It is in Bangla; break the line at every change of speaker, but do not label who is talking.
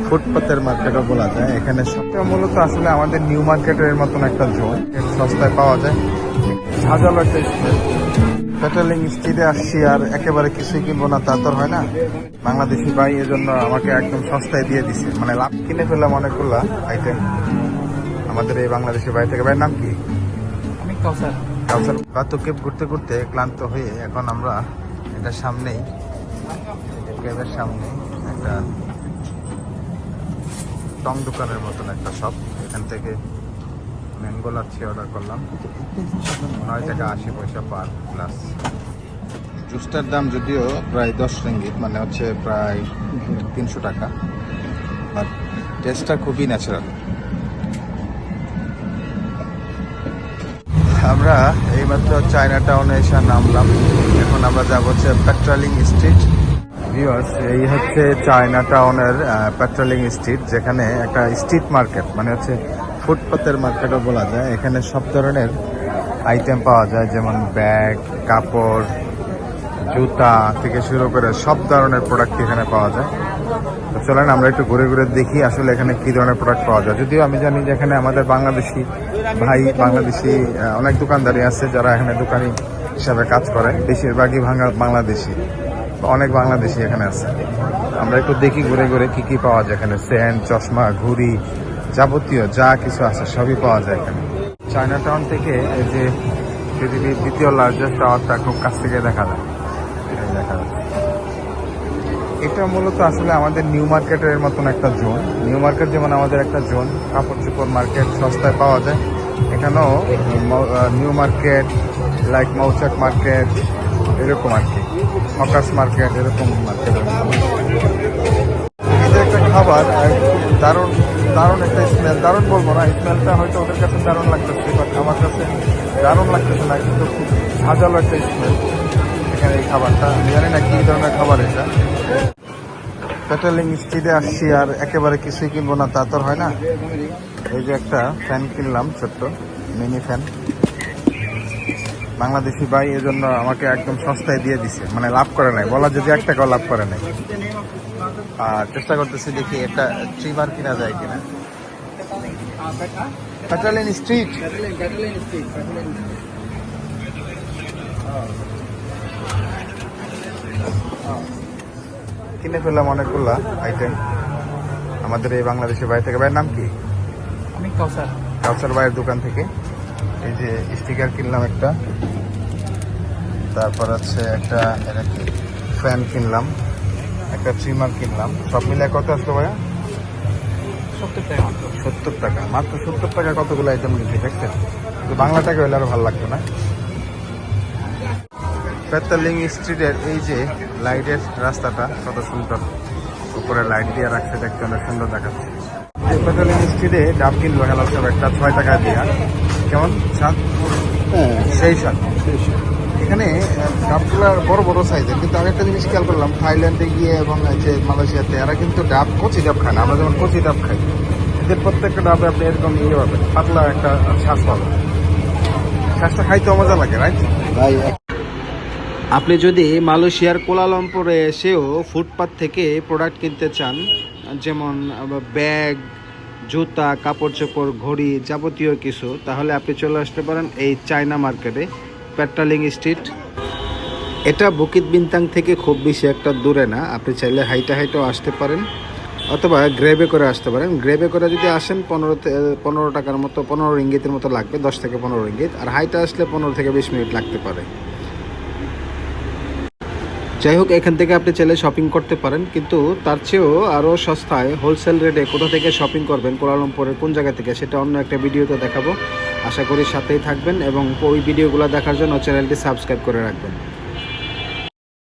ফুটপাতের মার্কেটও বলা যায়। এখানে সবটা মূলত আসলে আমাদের নিউ মার্কেটের মতন একটা জোন, সস্তায় পাওয়া যায়। ঝাঁঝালো একটা স্মেল। পেট্রোলিং স্ট্রিটে আসছি আর একেবারে কিছুই কিনবো না তা তো হয় না। বাংলাদেশি ভাই এজন্য আমাকে একদম সস্তায় দিয়ে দিছে, মানে লাভ কিনে ফেললাম অনেকগুলা আইটেম আমাদের এই বাংলাদেশি ভাই থেকে। ভাইয়ের নাম কি?
আমি কাউসার।
কাউসার। তো কেপ ঘুরতে ঘুরতে ক্লান্ত হয়ে এখন আমরা এটার সামনেই, কেবের সামনে একটা টং দোকানের মতন একটা শপ। এখান থেকে ম্যাঙ্গো লাচ্ছি অর্ডার করলাম, 9 টাকা 80 পয়সা পার গ্লাস। জুসটার দাম যদিও প্রায় 10 রিঙ্গিত, মানে হচ্ছে প্রায় 300 টাকা, বাট টেস্টটা খুবই ন্যাচারাল। আমরা এইমাত্র চায়না টাউনে এসে নামলাম। এখন আমরা যাবো হচ্ছে পেট্রোলিং স্ট্রিট। ভিউয়ার্স, এই হচ্ছে চায়না টাউনের পেট্রোলিং স্ট্রিট, যেখানে একটা স্ট্রিট মার্কেট, মানে হচ্ছে ফুটপাতের মার্কেটও বলা যায়। এখানে সব ধরনের আইটেম পাওয়া যায়, যেমন ব্যাগ, কাপড়, জুতা থেকে শুরু করে সব ধরনের প্রোডাক্ট এখানে পাওয়া যায়। তো চলেন আমরা একটু ঘুরে ঘুরে দেখি আসলে এখানে কি ধরনের প্রোডাক্ট পাওয়া যায়। যদিও আমি জানি যে এখানে আমাদের বাংলাদেশি ভাই, বাংলাদেশি অনেক দোকানদারি আছে যারা এখানে দোকানি হিসাবে কাজ করে, বেশিরভাগই বাংলাদেশি, অনেক বাংলাদেশি এখানে আছে। আমরা একটু দেখি ঘুরে ঘুরে কি কি পাওয়া যায় এখানে। সেন্ট, চশমা, ঘুড়ি, যাবতীয় যা কিছু আছে সবই পাওয়া যায় এখানে। চায়না টাউন থেকে এই যে পৃথিবীর দ্বিতীয় লার্জেস্ট টাওয়ারটা খুব কাছ থেকে দেখা যায়। দেখা যায় এটা মূলত আসলে আমাদের নিউ মার্কেটের মতন একটা জোন। নিউ মার্কেট যেমন আমাদের একটা জোন, কাপড় চোপড় মার্কেট সস্তায় পাওয়া যায়, এখানেও নিউ মার্কেট, লাইক মৌচাক মার্কেট, এরকম আর কি, হকার্স মার্কেট, এরকম মার্কেট। এটা একটা খাবার, দারুণ দারুণ একটা স্মেল। দারুণ বলবো না, স্মেলটা হয়তো ওদের কাছে দারুণ লাগতেছে, বাট আমার কাছে দারুণ লাগতেছে না, কিন্তু খুব ঝাঁঝালো একটা স্মেল এখানে এই খাবারটা। আমি জানি না কি ধরনের খাবার এটা। পেট্রোলিং স্ট্রিটে আসছি আর একেবারে কিছুই কিনবো না তা তো হয় না। এই যে একটা ফ্যান কিনলাম, ছোট্ট মিনি ফ্যান। বাংলাদেশি ভাই এজন্য আমাকে একদম সস্তায় দিয়ে দিছে, মানে লাভ করে নাই, বলা যদি 1 টাকাও লাভ করে নাই। আর চেষ্টা করতেছি দেখি একটা ট্রিমার কিনা যায় কিনা। পেট্রোলিং স্ট্রিট, কিনে ফেললাম অনেকগুলা আইটেম আমাদের এই বাংলাদেশি ভাই থেকে। ভাইয়ের নাম কি?
আমি কাউসার।
কাউসার ভাইয়ের দোকান থেকে এই যে স্টিকার কিনলাম একটা, তারপর হচ্ছে একটা ফ্যান কিনলাম, একটা ট্রিমার কিনলাম। সব মিলে কত আসলো ভাইয়া?
70 টাকা মাত্র।
70 টাকা মাত্র। 70 টাকা কতগুলো আইটেম কিনছি দেখছেন? তো বাংলা টাকা হলে আরো ভালো লাগতো না। পেট্রোলিং স্ট্রিটের এই যে লাইটের রাস্তাটা কত সুন্দর, উপরে লাইট দিয়ে রাখছে, দেখতে অনেক সুন্দর দেখাচ্ছে। পেট্রোলিং স্ট্রিটে ডাব কিনলো হেলাল সব একটা 6 টাকা দিয়া। কেমন স্বাদ? সেই স্বাদ। এখানে ডাবগুলো বড় বড় সাইজের, কিন্তু আমি একটা জিনিস খেয়াল করলাম, থাইল্যান্ডে গিয়ে এবং যে মালয়েশিয়াতে এরা কিন্তু ডাব, কচি ডাব খায় না। আমরা যেমন কচি ডাব খাই, এদের প্রত্যেকটা ডাবে আপনি এরকম ইয়ে পাবেন, পাতলা একটা শ্বাস পাবেন। শ্বাসটা খাইতে মজা লাগে, রাইট ভাই?
আপনি যদি মালয়েশিয়ার কুয়ালালামপুরে এসেও ফুটপাত থেকে প্রোডাক্ট কিনতে চান, যেমন ব্যাগ, জুতা, কাপড় চোপড়, ঘড়ি, যাবতীয় কিছু, তাহলে আপনি চলে আসতে পারেন এই চায়না মার্কেটে, পেট্রোলিং স্ট্রিট। এটা বুকিত বিন্তাং থেকে খুব বেশি একটা দূরে না, আপনি চাইলে হাইটাও আসতে পারেন, অথবা গ্রেবে করে আসতে পারেন। গ্রেবে করে যদি আসেন 15 টাকার মতো, 15 রিঙ্গিতের মতো লাগবে, 10 থেকে 15 রিঙ্গিত। আর হাইটা আসলে 15 থেকে 20 মিনিট লাগতে পারে। যাই হোক, এখান থেকে আপনি চাইলে শপিং করতে পারেন, কিন্তু তার চেয়েও আরও সস্তায় হোলসেল রেটে কোথা থেকে শপিং করবেন, কুয়ালালামপুরের কোন জায়গা থেকে, সেটা অন্য একটা ভিডিওতে দেখাবো। আশা করি সাথেই থাকবেন এবং ওই ভিডিওগুলো দেখার জন্য চ্যানেলটি সাবস্ক্রাইব করে রাখবেন।